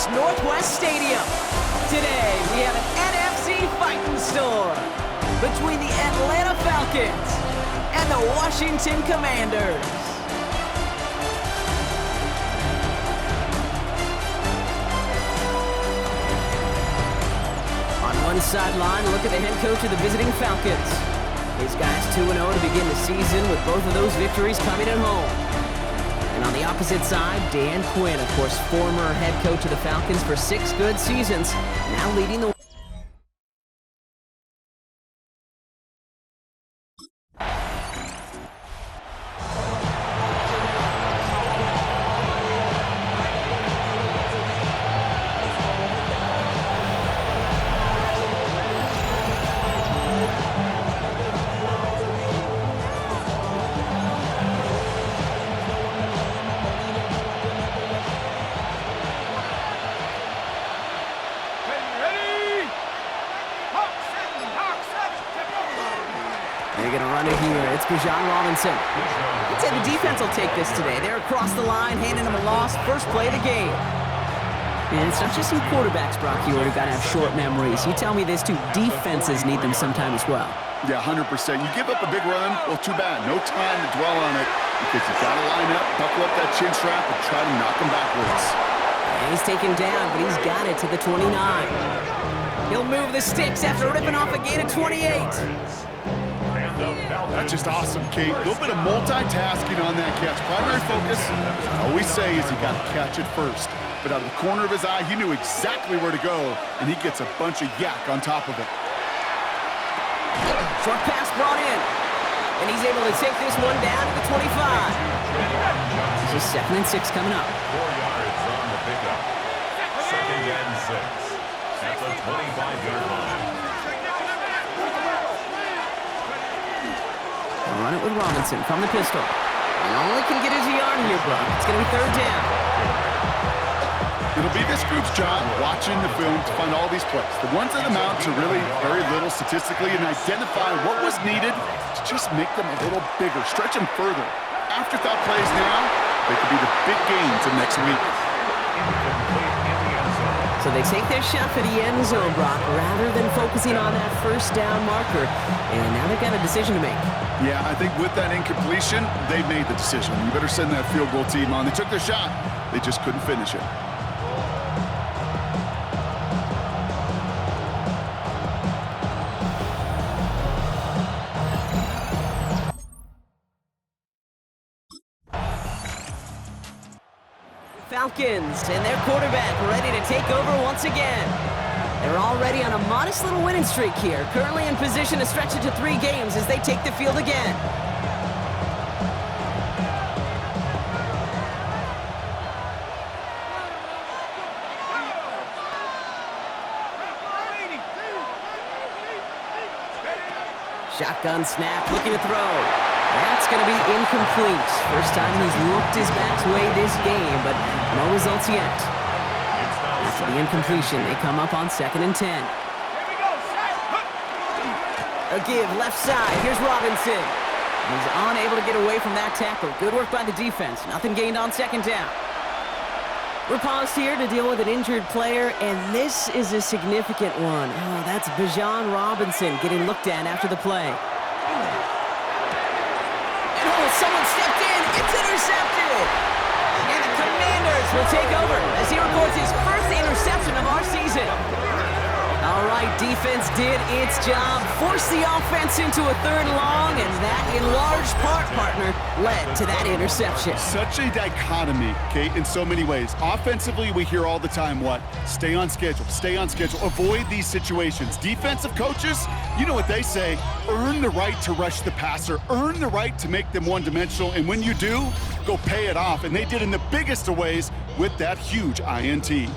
Dallas Northwest Stadium. Today, we have an NFC fighting storm between the Atlanta Falcons and the Washington Commanders. On one sideline, look at the head coach of the visiting Falcons. His guys 2-0 to begin the season with both of those victories coming at home. And on the opposite side, Dan Quinn, of course, former head coach of the Falcons for 6 good seasons, now leading the John Robinson. I'd say the defense will take this today. They're across the line, handing them a loss, first play of the game. And it's not just some quarterbacks, Brock Hewitt, who've got to have short memories. You tell me this too, defenses need them sometime as well. Yeah, 100%. You give up a big run, well, too bad. No time to dwell on it because you've got to line up, buckle up that chin strap, and try to knock him backwards. And he's taken down, but he's got it to the 29. He'll move the sticks after ripping off a gain of 28. That's just awesome, Kate. A little bit of multitasking on that catch. Primary focus, I always say, is you got to catch it first. But out of the corner of his eye, he knew exactly where to go, and he gets a bunch of yak on top of it. Short pass brought in, and he's able to take this one down to the 25. This is 2nd and 6 coming up. 4 yards on the pickup. 2nd and 6 at the 25-yard line. Run it with Robinson from the pistol. And only can get his yard here, Brock. It's going to be 3rd down. It'll be this group's job watching the film to find all these plays. The ones that amount to really very little statistically and identify what was needed to just make them a little bigger, stretch them further. Afterthought plays now, they could be the big gains of next week. So they take their shot for the end zone, Brock, rather than focusing on that first down marker. And now they've got a decision to make. Yeah, I think with that incompletion, they made the decision. You better send that field goal team on. They took their shot. They just couldn't finish it. Falcons and their quarterback ready to take over once again. They're already on a modest little winning streak here, currently in position to stretch it to 3 games as they take the field again. Shotgun snap, looking to throw. That's going to be incomplete. First time he's looked his back's way this game, but no results yet. After the incompletion, they come up on 2nd and 10. A give left side. Here's Robinson. He's unable to get away from that tackle. Good work by the defense. Nothing gained on 2nd down. We're paused here to deal with an injured player, and this is a significant one. Oh, that's Bijan Robinson getting looked at after the play. Someone stepped in. It's intercepted. And the Commanders will take over as he records his first interception of our season. All right, defense did its job. Forced the offense into a 3rd and long, and that, in large part, partner, led to that interception. Such a dichotomy, Kate, in so many ways. Offensively, we hear all the time what? Stay on schedule, avoid these situations. Defensive coaches, you know what they say, earn the right to rush the passer, earn the right to make them one-dimensional, and when you do, go pay it off. And they did in the biggest of ways with that huge INT.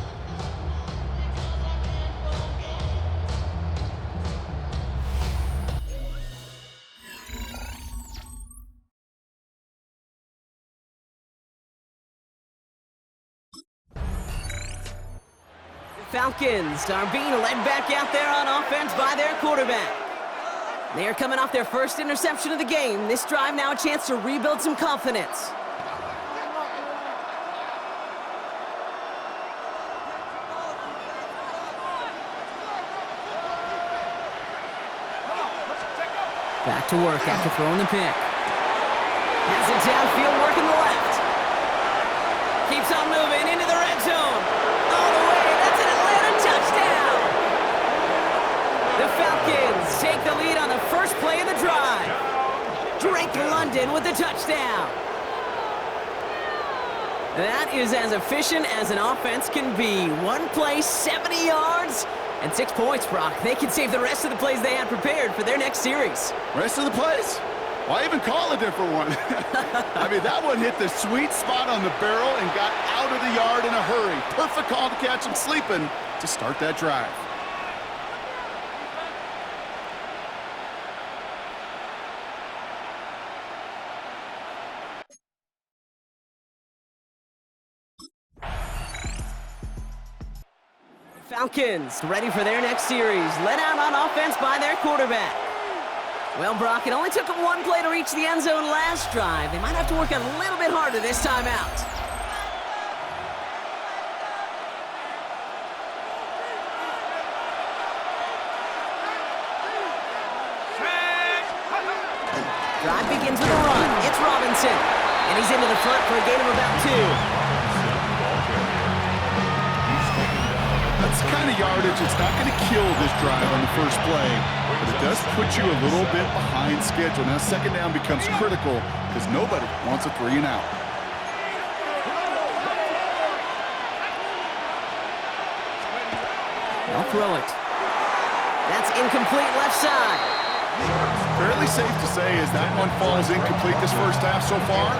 Falcons are being led back out there on offense by their quarterback. They are coming off their first interception of the game. This drive now a chance to rebuild some confidence. Back to work after throwing the pick. Has it downfield, working the left. Keeps on moving into the red zone. All the way, that's an Atlanta touchdown! The Falcons take the lead on the first play of the drive. Drake London with the touchdown. That is as efficient as an offense can be. One play, 70 yards, and 6 points, Brock. They can save the rest of the plays they had prepared for their next series. Rest of the plays? Why even call a different one? I mean, that one hit the sweet spot on the barrel and got out of the yard in a hurry. Perfect call to catch him sleeping to start that drive. Falcons ready for their next series, led out on offense by their quarterback. Well, Brock, it only took them one play to reach the end zone last drive. They might have to work a little bit harder this time out. Drive begins with a run. It's Robinson, and he's into the front for a gain of about 2. That's the kind of yardage it's not going to kill this drive on the first play, but it does put you a little bit behind schedule. Now second down becomes critical because nobody wants a 3 and out. They'll throw it. That's incomplete left side. Fairly safe to say as that one falls incomplete this first half so far.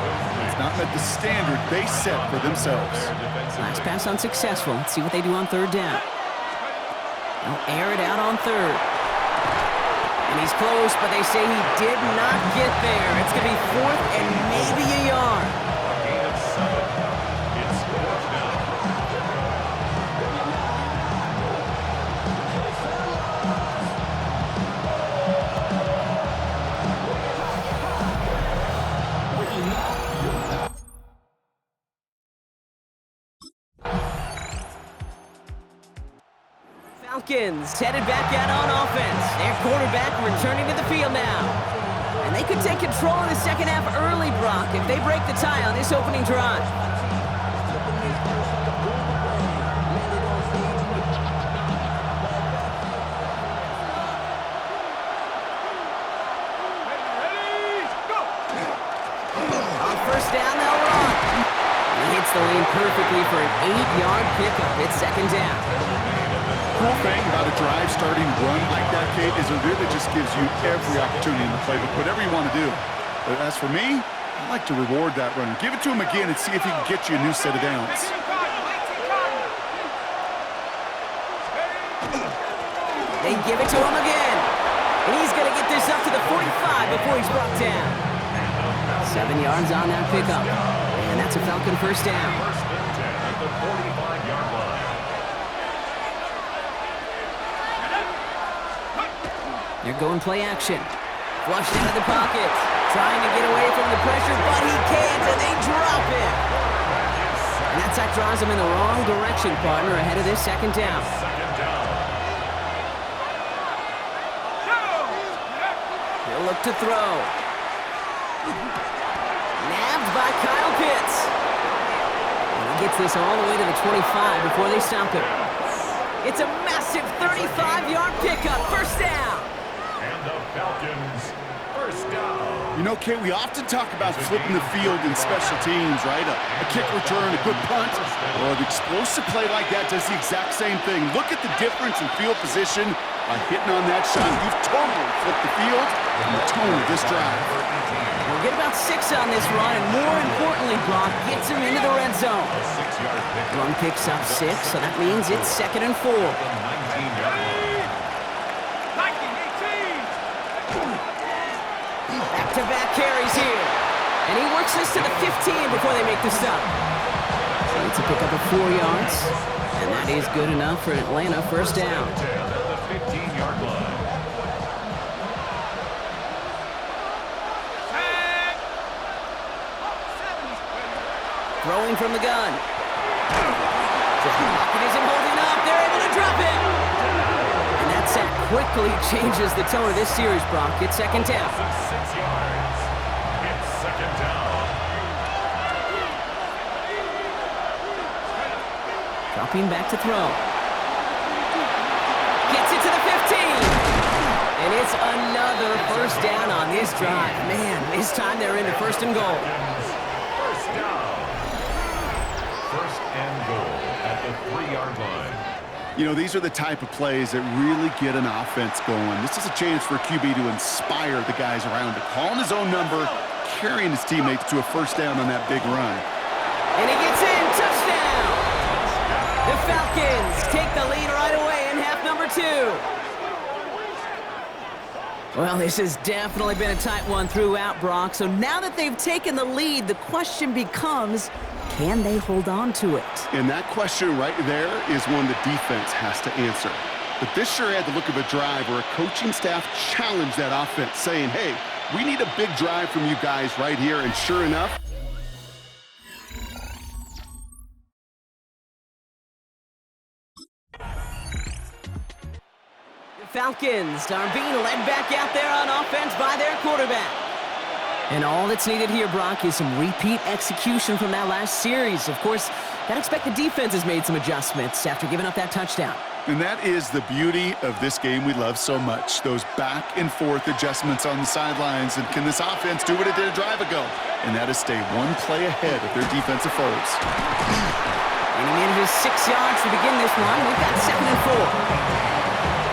It's not met the standard they set for themselves. Last pass unsuccessful. Let's see what they do on third down. They'll air it out on third. And he's close, but they say he did not get there. It's going to be 4th and maybe a yard. Gain of 7. It's 4th down. Falcons headed back out on offense. Their quarterback returning to the field now. And they could take control in the second half early, Brock, if they break the tie on this opening drive. On first down, they'll run. He hits the lane perfectly for an 8-yard pickup. It's second down. Cool thing about a drive starting run like that, Kate, is it really just gives you every opportunity in the playbook, whatever you want to do. But as for me, I like to reward that runner. Give it to him again and see if he can get you a new set of downs. They give it to him again. And he's going to get this up to the 45 before he's brought down. 7 yards on that pickup. And that's a Falcon first down. First and 10 at the 45-yard line. They're going play action. Flushed out of the pocket. Trying to get away from the pressure, but he can't, and they drop it. And that sack draws him in the wrong direction, partner, ahead of this second down. Second down. He'll look to throw. Nabbed by Kyle Pitts. And he gets this all the way to the 25 before they stop him. It's a massive 35-yard pickup, first down. And the Falcons, first down. You know, Kate, we often talk about flipping the field in special teams, right? A kick return, a good punt, or an explosive play like that does the exact same thing. Look at the difference in field position by hitting on that shot. You've totally flipped the field and the tone of this drive. We'll get about 6 on this run, and more importantly, Brock gets him into the red zone. A 6-yard pick. Run picks up 6, so that means it's second and 4. 19-yard line. Back-to-back carries here. And he works this to the 15 before they make the stop. So it's a pickup of 4 yards. And that is good enough for Atlanta first down. 10 at the 15-yard line. Throwing from the gun. Pocket isn't holding up. They're able to drop it. And that sack quickly changes the tone of this series, Brock. It's second down. 6 yards. It's second down. Dropping back to throw. Gets it to the 15. And it's another first down on this drive. Man, this time they're into first and goal. First down. First and goal at the 3-yard line. You know, these are the type of plays that really get an offense going. This is a chance for a QB to inspire the guys around him. Calling his own number, carrying his teammates to a first down on that big run. And he gets in. Touchdown! The Falcons take the lead right away in half number 2. Well, this has definitely been a tight one throughout, Brock. So now that they've taken the lead, the question becomes, can they hold on to it? And that question right there is one the defense has to answer. But this sure had the look of a drive where a coaching staff challenged that offense, saying, hey, we need a big drive from you guys right here. And sure enough, Falcons are being led back out there on offense by their quarterback. And all that's needed here, Brock, is some repeat execution from that last series. Of course, I'd expect the defense has made some adjustments after giving up that touchdown. and that is the beauty of this game we love so much, those back and forth adjustments on the sidelines. And can this offense do what it did a drive ago? And that is stay one play ahead of their defensive foes. And he manages 6 yards to begin this one. We've got 2nd and 4.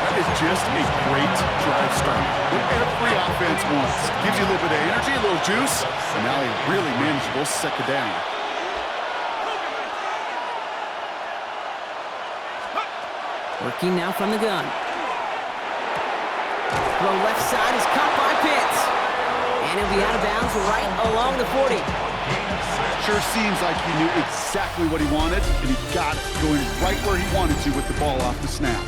That is just a great drive start. What every offense wants. Gives you a little bit of energy, a little juice, and now a really manageable 2nd down. Working now from the gun. Throw left side is caught by Pitts. And he'll be out of bounds right along the 40. Sure seems like he knew exactly what he wanted, and he got it, going right where he wanted to with the ball off the snap.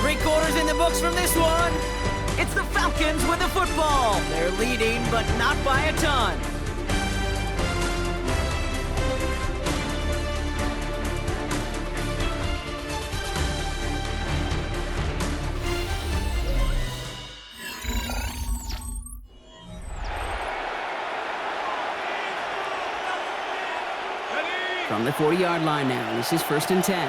3 quarters in the books from this one. It's the Falcons with the football. They're leading, but not by a ton. From the 40-yard line now, this is 1st and 10.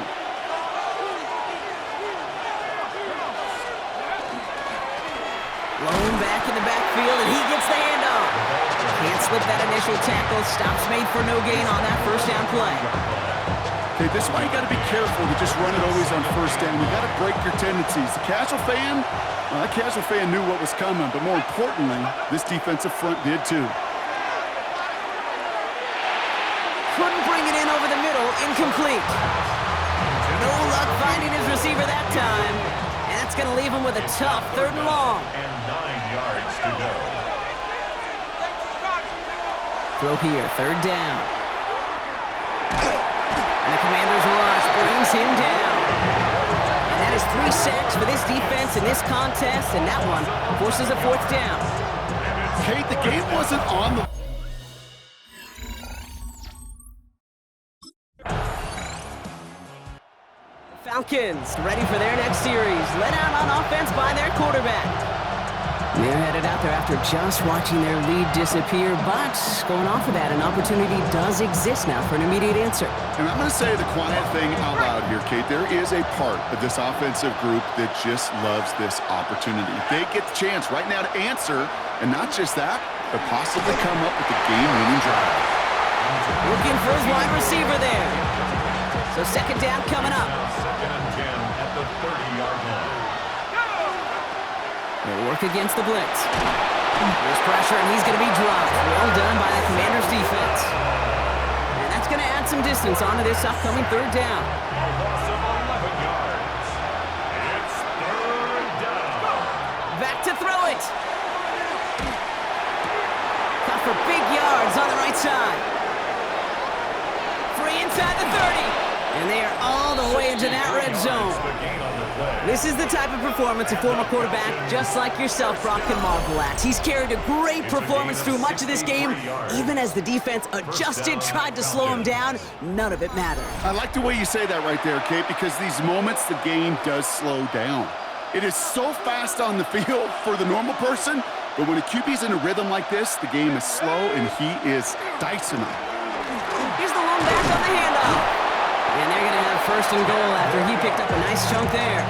Blown back in the backfield, and he gets the handoff. Can't slip that initial tackle. Stops made for no gain on that 1st down play. Okay, this is why you got to be careful to just run it always on 1st down. You got to break your tendencies. The casual fan, well, that casual fan knew what was coming, but more importantly, this defensive front did too. Couldn't bring it in over the middle. Incomplete. No luck finding his receiver that time. And that's going to leave him with a tough 3rd and long. And 9 yards to go. Throw here, 3rd down. And the Commanders' rush brings him down. And that is 3 sacks for this defense in this contest, and that one forces a 4th down. Kate, the game wasn't on the... Falcons ready for their next series. Led out on offense by their quarterback. They're headed out there after just watching their lead disappear, but going off of that, an opportunity does exist now for an immediate answer. And I'm going to say the quiet thing out loud here, Kate. There is a part of this offensive group that just loves this opportunity. They get the chance right now to answer, and not just that, but possibly come up with a game-winning drive. Looking for his wide receiver there. So 2nd down coming up. 2nd and 10 at the 30-yard line. They'll work against the blitz. There's pressure, and he's going to be dropped. Well done by the Commanders' defense. And that's going to add some distance onto this upcoming 3rd down. A loss of 11 yards. It's 3rd down. Back to throw it. Cut for big yards on the right side. Free inside the 30. And they are all the way into that red zone. This is the type of performance a former quarterback just like yourself, Brock, can marvel at. He's carried a great performance through much of this game. Even as the defense adjusted, tried to slow him down, none of it mattered. I like the way you say that right there, Kate, because these moments the game does slow down. It is so fast on the field for the normal person, but when a QB's in a rhythm like this, the game is slow, and he is dicing them. Here's the lone back on the handoff. And they're going to have first and goal after he picked up a nice chunk there.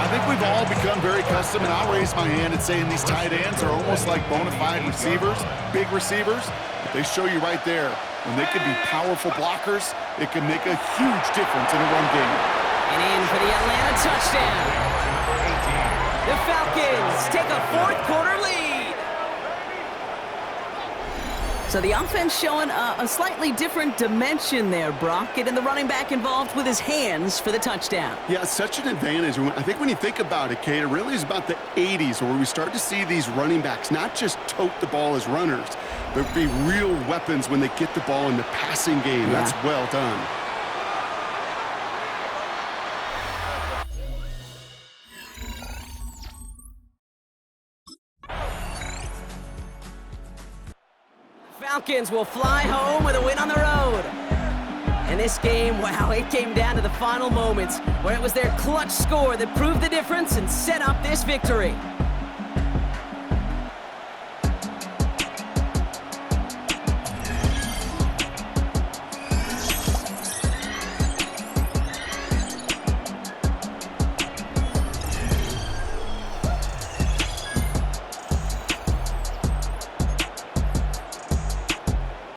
I think we've all become very accustomed, and I'll raise my hand and saying these tight ends are almost like bona fide receivers, big receivers. But they show you right there, when they can be powerful blockers, it can make a huge difference in a run game. And in for the Atlanta touchdown. The Falcons take a fourth-quarter lead. So the offense showing a slightly different dimension there, Brock, getting the running back involved with his hands for the touchdown. Yeah, such an advantage. I think when you think about it, Kate, it really is about the 80s where we start to see these running backs not just tote the ball as runners, but be real weapons when they get the ball in the passing game. Yeah. That's well done. Falcons will fly home with a win on the road. And this game, wow, it came down to the final moments where it was their clutch score that proved the difference and set up this victory.